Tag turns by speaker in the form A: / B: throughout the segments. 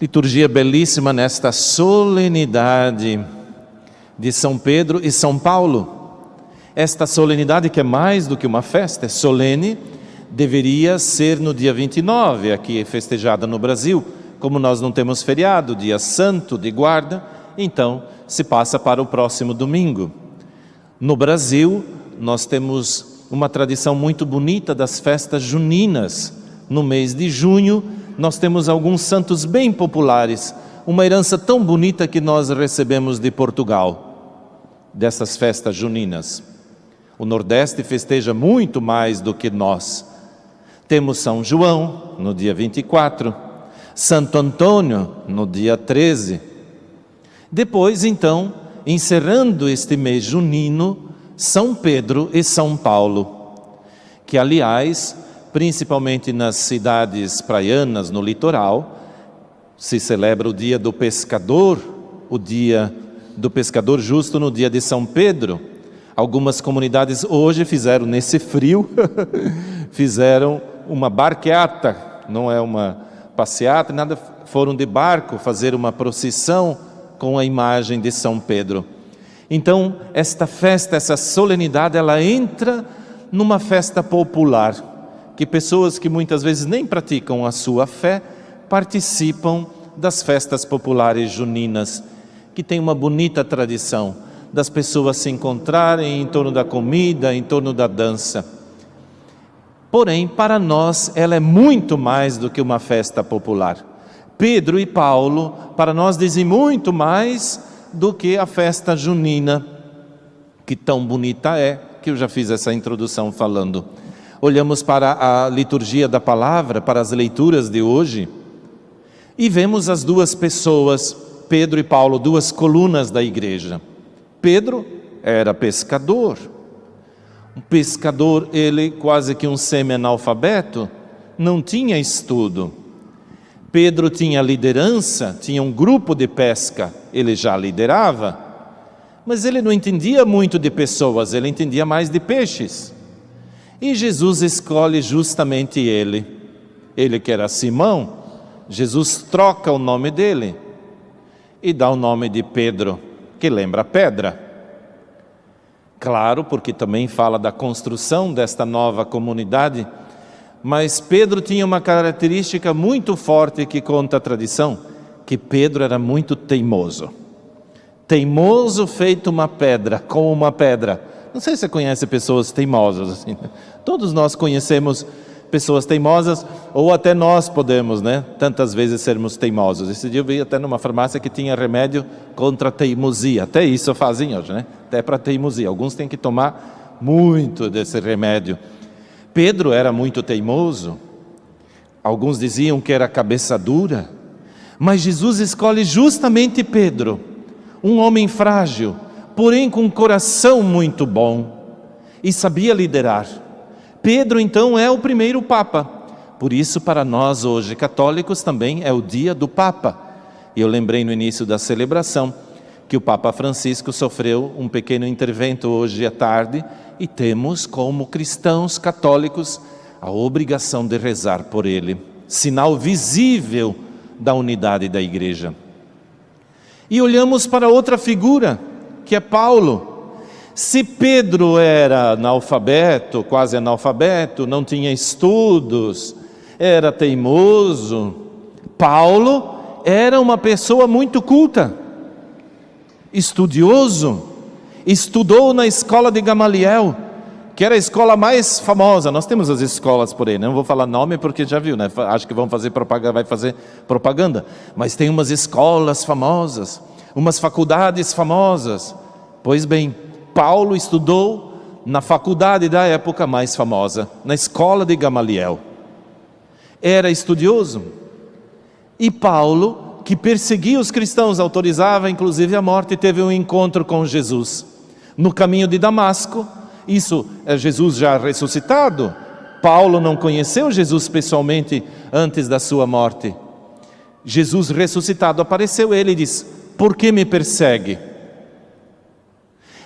A: Liturgia belíssima nesta solenidade de São Pedro e São Paulo. Esta solenidade, que é mais do que uma festa, é solene, deveria ser no dia 29, aqui festejada no Brasil. Como nós não temos feriado, dia santo de guarda, então se passa para o próximo domingo. No Brasil, nós temos uma tradição muito bonita das festas juninas. No mês de junho, nós temos alguns santos bem populares, uma herança tão bonita que nós recebemos de Portugal, dessas festas juninas. O Nordeste festeja muito mais do que nós. Temos São João, no dia 24, Santo Antônio, no dia 13. Depois, então, encerrando este mês junino, São Pedro e São Paulo, que, aliás, principalmente nas cidades praianas, no litoral, se celebra o dia do pescador, o dia do pescador justo no dia de São Pedro. Algumas comunidades hoje fizeram, nesse frio, fizeram uma barqueata, não é uma passeata, nada, foram de barco fazer uma procissão com a imagem de São Pedro. Então, esta festa, essa solenidade, ela entra numa festa popular, que pessoas que muitas vezes nem praticam a sua fé, participam das festas populares juninas, que tem uma bonita tradição das pessoas se encontrarem em torno da comida, em torno da dança. Porém, para nós, ela é muito mais do que uma festa popular. Pedro e Paulo, para nós, dizem muito mais do que a festa junina, que tão bonita é, que eu já fiz essa introdução falando. Olhamos para a liturgia da palavra, para as leituras de hoje, e vemos as duas pessoas, Pedro e Paulo, duas colunas da igreja. Pedro era pescador. Um pescador, ele quase que um semi-analfabeto, não tinha estudo. Pedro tinha liderança, tinha um grupo de pesca, ele já liderava, mas ele não entendia muito de pessoas, ele entendia mais de peixes. E Jesus escolhe justamente ele que era Simão. Jesus troca o nome dele e dá o nome de Pedro, que lembra pedra. Claro, porque também fala da construção desta nova comunidade, mas Pedro tinha uma característica muito forte que conta a tradição, que Pedro era muito teimoso. Teimoso feito uma pedra, como uma pedra. Não sei se você conhece pessoas teimosas assim, né? Todos nós conhecemos pessoas teimosas, ou até nós podemos, né, tantas vezes sermos teimosos. Esse dia eu vi até numa farmácia que tinha remédio contra a teimosia, até isso fazem hoje, né? Até para teimosia, alguns têm que tomar muito desse remédio. Pedro era muito teimoso, alguns diziam que era cabeça dura, mas Jesus escolhe justamente Pedro, um homem frágil, porém com um coração muito bom, e sabia liderar. Pedro então é o primeiro Papa, por isso para nós hoje católicos também é o dia do Papa. E eu lembrei no início da celebração que o Papa Francisco sofreu um pequeno intervento hoje à tarde, e temos como cristãos católicos a obrigação de rezar por ele, sinal visível da unidade da igreja. E olhamos para outra figura, que é Paulo. Se Pedro era analfabeto, quase analfabeto, não tinha estudos, era teimoso, Paulo era uma pessoa muito culta, estudioso, estudou na escola de Gamaliel, que era a escola mais famosa. Nós temos as escolas por aí, não vou falar nome porque já viu, né? Acho que vão fazer propaganda, vai fazer propaganda, mas tem umas escolas famosas, umas faculdades famosas. Pois bem, Paulo estudou na faculdade da época mais famosa, na escola de Gamaliel. Era estudioso. E Paulo, que perseguia os cristãos, autorizava inclusive a morte, teve um encontro com Jesus no caminho de Damasco. Isso é Jesus já ressuscitado. Paulo não conheceu Jesus pessoalmente antes da sua morte. Jesus ressuscitado apareceu a ele e disse: por que me persegue?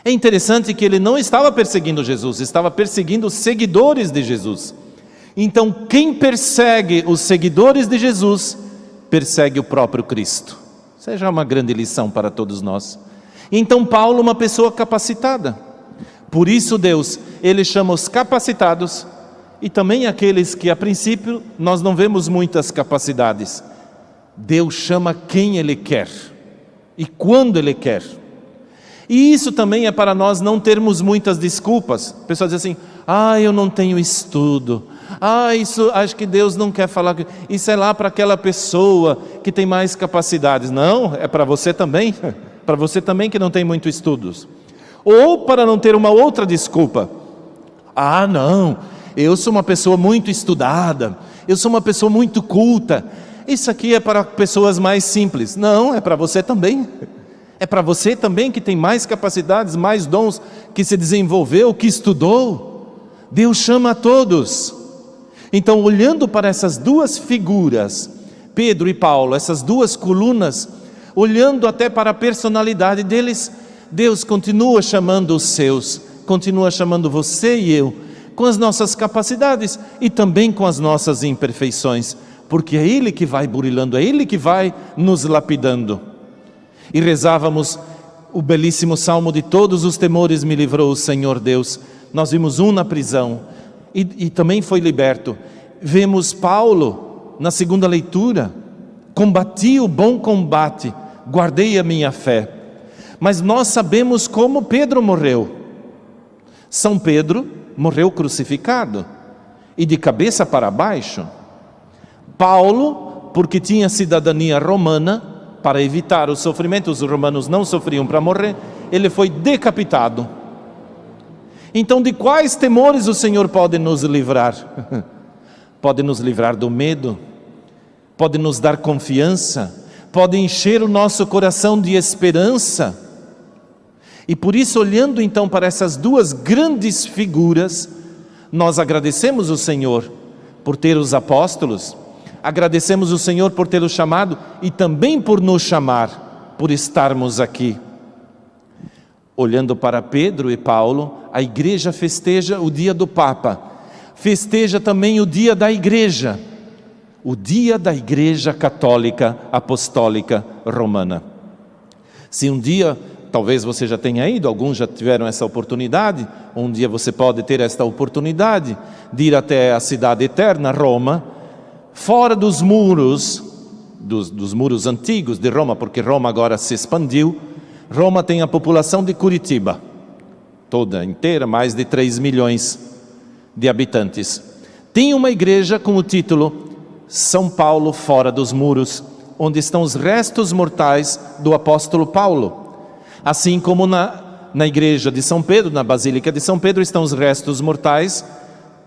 A: É interessante que ele não estava perseguindo Jesus, estava perseguindo os seguidores de Jesus. Então, quem persegue os seguidores de Jesus, persegue o próprio Cristo. Seja uma grande lição para todos nós. Então Paulo, uma pessoa capacitada. Por isso Deus, Ele chama os capacitados e também aqueles que a princípio nós não vemos muitas capacidades. Deus chama quem Ele quer e quando Ele quer. E isso também é para nós não termos muitas desculpas. A pessoa diz assim, eu não tenho estudo. Isso acho que Deus não quer falar. Isso é lá para aquela pessoa que tem mais capacidades. Não, é para você também. Para você também que não tem muitos estudos. Ou para não ter uma outra desculpa. Não, eu sou uma pessoa muito estudada. Eu sou uma pessoa muito culta. Isso aqui é para pessoas mais simples. Não, é para você também. É para você também que tem mais capacidades, mais dons, que se desenvolveu, que estudou. Deus chama a todos. Então, olhando para essas duas figuras, Pedro e Paulo, essas duas colunas, olhando até para a personalidade deles, Deus continua chamando os seus, continua chamando você e eu, com as nossas capacidades e também com as nossas imperfeições, porque é Ele que vai burilando, é Ele que vai nos lapidando. E rezávamos o belíssimo salmo de todos os temores me livrou o Senhor Deus. Nós vimos na prisão e também foi liberto. Vemos Paulo na segunda leitura, combati o bom combate, guardei a minha fé. Mas nós sabemos como Pedro morreu. São Pedro morreu crucificado e de cabeça para baixo. Paulo, porque tinha cidadania romana, para evitar o sofrimento, os romanos não sofriam para morrer, ele foi decapitado. Então, de quais temores o Senhor pode nos livrar? Pode nos livrar do medo, pode nos dar confiança, pode encher o nosso coração de esperança. E por isso, olhando então para essas duas grandes figuras, nós agradecemos o Senhor por ter os apóstolos, agradecemos o Senhor por tê-lo chamado e também por nos chamar, por estarmos aqui. Olhando para Pedro e Paulo, a igreja festeja o dia do Papa, festeja também o dia da igreja, o dia da Igreja Católica Apostólica Romana. Se um dia, talvez você já tenha ido, alguns já tiveram essa oportunidade, um dia você pode ter esta oportunidade de ir até a cidade eterna, Roma, fora dos muros, dos muros antigos de Roma, porque Roma agora se expandiu. Roma tem a população de Curitiba, toda inteira, mais de 3 milhões de habitantes. Tem uma igreja com o título São Paulo fora dos muros, onde estão os restos mortais do apóstolo Paulo. Assim como na igreja de São Pedro, na Basílica de São Pedro, estão os restos mortais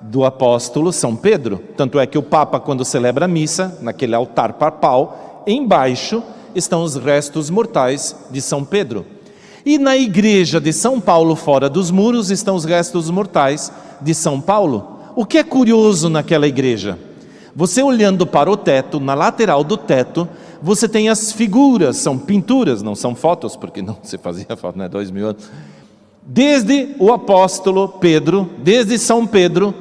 A: do apóstolo São Pedro. Tanto é que o Papa, quando celebra a missa, naquele altar papal, embaixo estão os restos mortais de São Pedro. E na igreja de São Paulo, fora dos muros, estão os restos mortais de São Paulo. O que é curioso naquela igreja? Você olhando para o teto, na lateral do teto, você tem as figuras, são pinturas, não são fotos, porque não se fazia foto, né, 2000 anos. Desde o apóstolo Pedro, desde São Pedro,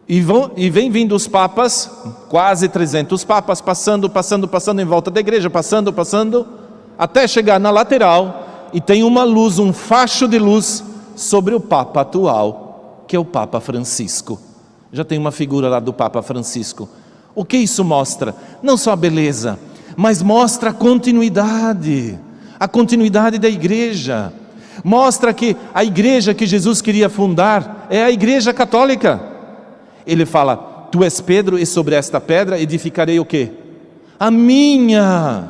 A: e vem vindo os papas, quase 300 papas, passando em volta da igreja, passando, até chegar na lateral, e tem uma luz, um facho de luz, sobre o Papa atual, que é o Papa Francisco. Já tem uma figura lá do Papa Francisco. O que isso mostra? Não só a beleza, mas mostra a continuidade da igreja. Mostra que a igreja que Jesus queria fundar é a igreja católica. Ele fala, tu és Pedro e sobre esta pedra edificarei o quê? A minha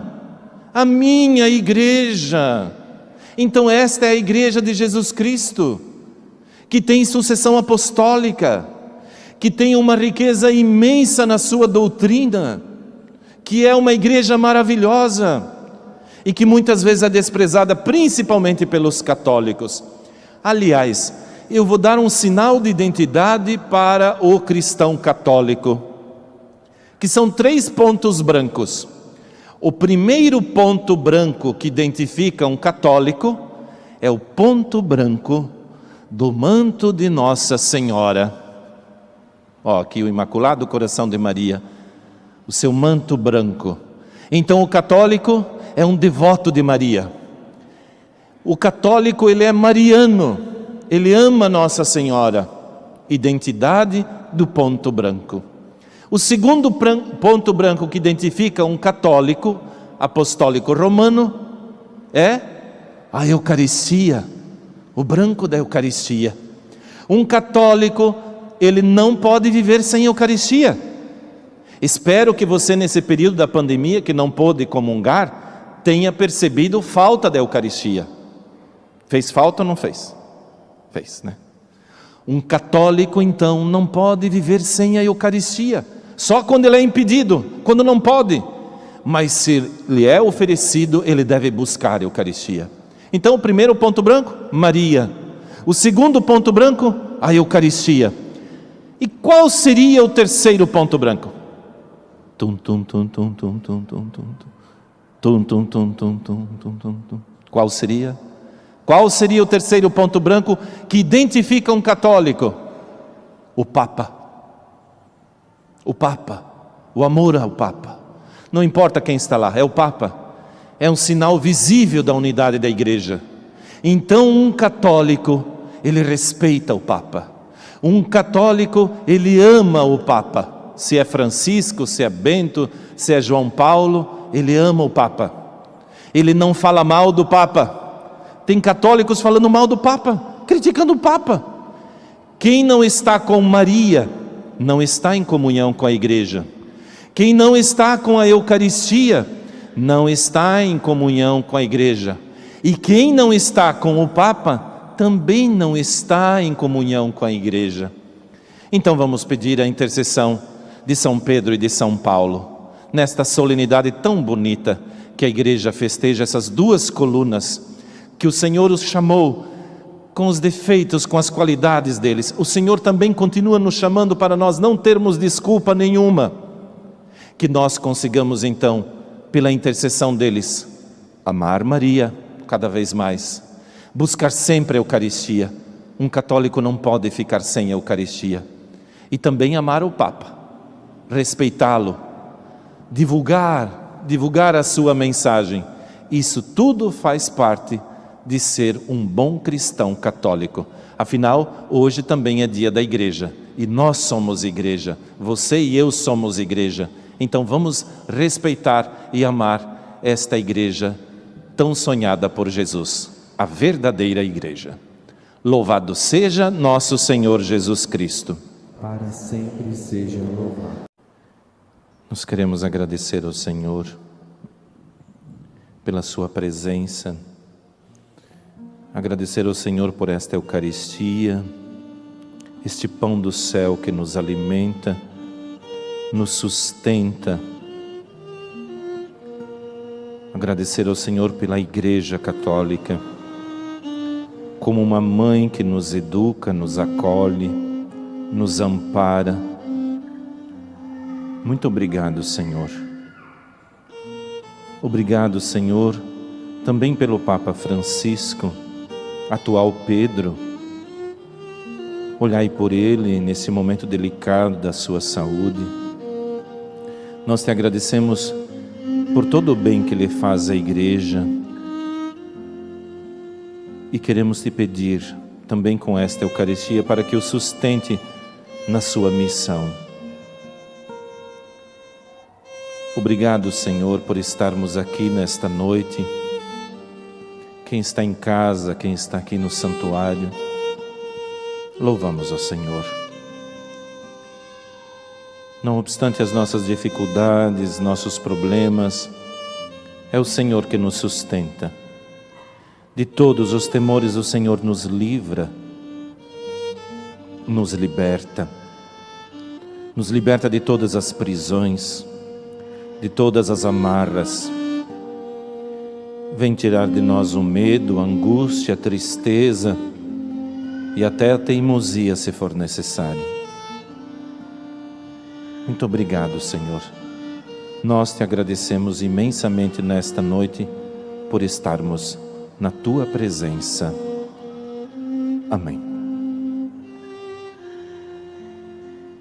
A: igreja. Então esta é a igreja de Jesus Cristo, que tem sucessão apostólica, que tem uma riqueza imensa na sua doutrina, que é uma igreja maravilhosa e que muitas vezes é desprezada principalmente pelos católicos. Aliás, eu vou dar um sinal de identidade para o cristão católico, que são 3 pontos brancos. O primeiro ponto branco que identifica um católico é o ponto branco do manto de Nossa Senhora. Aqui o Imaculado Coração de Maria. o seu manto branco. Então o católico é um devoto de Maria. O católico, ele é mariano, ele ama Nossa Senhora. Identidade do ponto branco. O segundo ponto branco que identifica um católico apostólico romano é a Eucaristia, o branco da Eucaristia. Um católico, ele não pode viver sem Eucaristia. Espero que você, nesse período da pandemia, que não pôde comungar, tenha percebido falta da Eucaristia. Fez falta ou não fez? Fez, né? Um católico, então, não pode viver sem a Eucaristia. Só quando ele é impedido, quando não pode. Mas se lhe é oferecido, ele deve buscar a Eucaristia. Então, o primeiro ponto branco, Maria. O segundo ponto branco, a Eucaristia. E qual seria o terceiro ponto branco? Tum, tum, tum, tum, tum, tum, tum, tum. Tum, tum, tum, tum, tum, tum, tum, tum. Qual seria? Qual seria o terceiro ponto branco que identifica um católico? O Papa. O Papa. O amor ao Papa. Não importa quem está lá, é o Papa. É um sinal visível da unidade da igreja. Então um católico, ele respeita o Papa. Um católico, ele ama o Papa. Se é Francisco, se é Bento, se é João Paulo, ele ama o Papa. Ele não fala mal do Papa. Tem católicos falando mal do Papa, criticando o Papa. Quem não está com Maria, não está em comunhão com a igreja. Quem não está com a Eucaristia, não está em comunhão com a igreja. E quem não está com o Papa, também não está em comunhão com a igreja. Então vamos pedir a intercessão de São Pedro e de São Paulo, nesta solenidade tão bonita que a igreja festeja essas duas colunas, que o Senhor os chamou com os defeitos, com as qualidades deles. O Senhor também continua nos chamando para nós não termos desculpa nenhuma. Que nós consigamos então, pela intercessão deles, amar Maria cada vez mais, buscar sempre a Eucaristia. Um católico não pode ficar sem a Eucaristia. E também amar o Papa, respeitá-lo, divulgar a sua mensagem. Isso tudo faz parte de ser um bom cristão católico. Afinal, hoje também é dia da igreja, e nós somos igreja, você e eu somos igreja. Então vamos respeitar e amar esta igreja tão sonhada por Jesus, a verdadeira igreja. Louvado seja nosso Senhor Jesus Cristo.
B: Para sempre seja louvado.
A: Nós queremos agradecer ao Senhor pela sua presença, agradecer ao Senhor por esta Eucaristia, este pão do céu que nos alimenta, nos sustenta. Agradecer ao Senhor pela Igreja Católica, como uma mãe que nos educa, nos acolhe, nos ampara. Muito obrigado, Senhor. Obrigado, Senhor, também pelo Papa Francisco, atual Pedro. Olhai por ele nesse momento delicado da sua saúde. Nós te agradecemos por todo o bem que ele faz à igreja e queremos te pedir também com esta Eucaristia para que o sustente na sua missão. Obrigado, Senhor, por estarmos aqui nesta noite. Quem está em casa, quem está aqui no santuário, louvamos ao Senhor. Não obstante as nossas dificuldades, nossos problemas, é o Senhor que nos sustenta. De todos os temores o Senhor nos livra, nos liberta de todas as prisões, de todas as amarras. Vem tirar de nós o medo, a angústia, a tristeza e até a teimosia, se for necessário. Muito obrigado, Senhor. Nós te agradecemos imensamente nesta noite por estarmos na Tua presença.